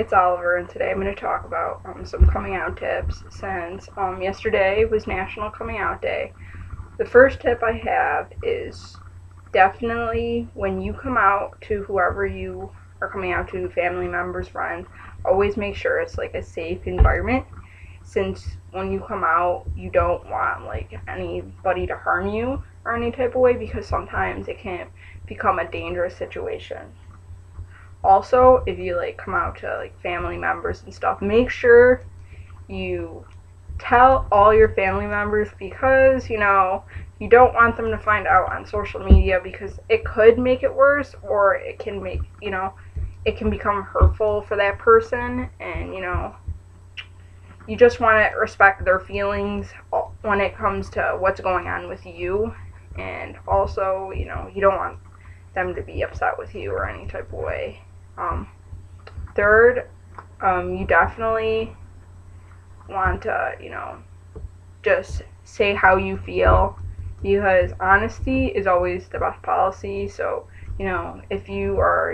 It's Oliver, and today I'm going to talk about some coming out tips since yesterday was National Coming Out Day. The first tip I have is definitely when you come out to whoever you are coming out to, family members, friends, always make sure it's like a safe environment. Since when you come out, you don't want like anybody to harm you or any type of way because sometimes it can become a dangerous situation. Also, if you like come out to like family members and stuff, make sure you tell all your family members because you don't want them to find out on social media because it could make it worse or it can make it can become hurtful for that person, and you just want to respect their feelings when it comes to what's going on with you. And also, you don't want them to be upset with you or any type of way. um, Third, you definitely want to, just say how you feel because honesty is always the best policy. So, if you are,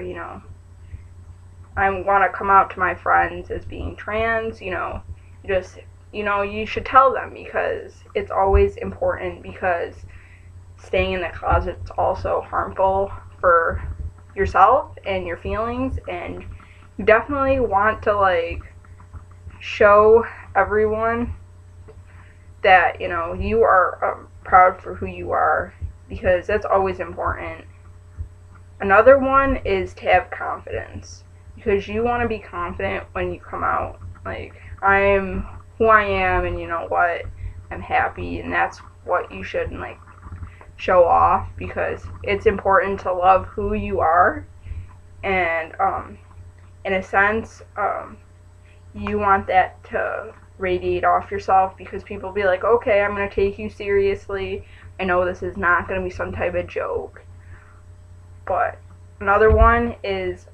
I want to come out to my friends as being trans, just, you should tell them because it's always important because staying in the closet is also harmful for yourself and your feelings, and you definitely want to like show everyone that you are proud for who you are because that's always important. Another one is to have confidence because you want to be confident when you come out, like, I'm who I am, and you know what, I'm happy, and that's what you should like show off because it's important to love who you are. And in a sense, you want that to radiate off yourself because people be like, okay, I'm going to take you seriously. I know this is not going to be some type of joke. But another one is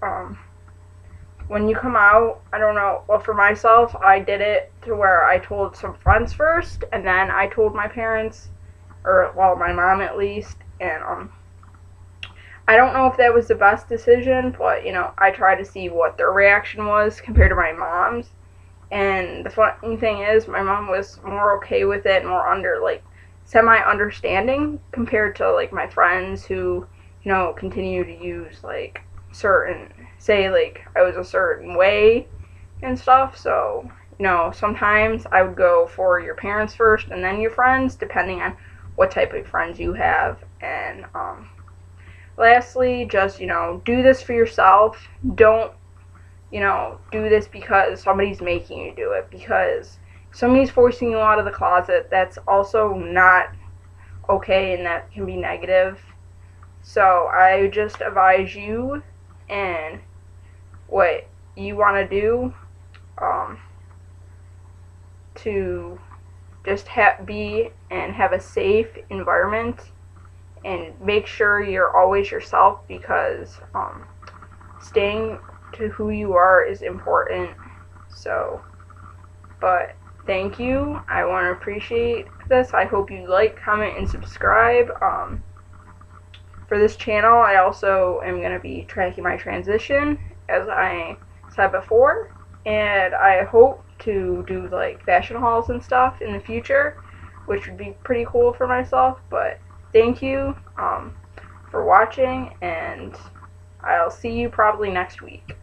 when you come out, I don't know, well, for myself, I did it to where I told some friends first, and then I told my parents, or, well, my mom at least, and I don't know if that was the best decision, but, I tried to see what their reaction was compared to my mom's. And the funny thing is, my mom was more okay with it, more like, semi-understanding compared to, like, my friends who, continue to use, like, say, like, I was a certain way and stuff. So, sometimes I would go for your parents first and then your friends, depending on what type of friends you have. And, lastly, just, do this for yourself. Don't, do this because somebody's making you do it. Because somebody's forcing you out of the closet, that's also not okay, and that can be negative. So I just advise you and what you want to do, to just be and have a safe environment, and make sure you're always yourself because staying to who you are is important. So, but thank you. I want to appreciate this. I hope you like, comment, and subscribe. For this channel, I also am going to be tracking my transition, as I said before, and I hope to do like fashion hauls and stuff in the future, which would be pretty cool for myself. But thank you for watching, and I'll see you probably next week.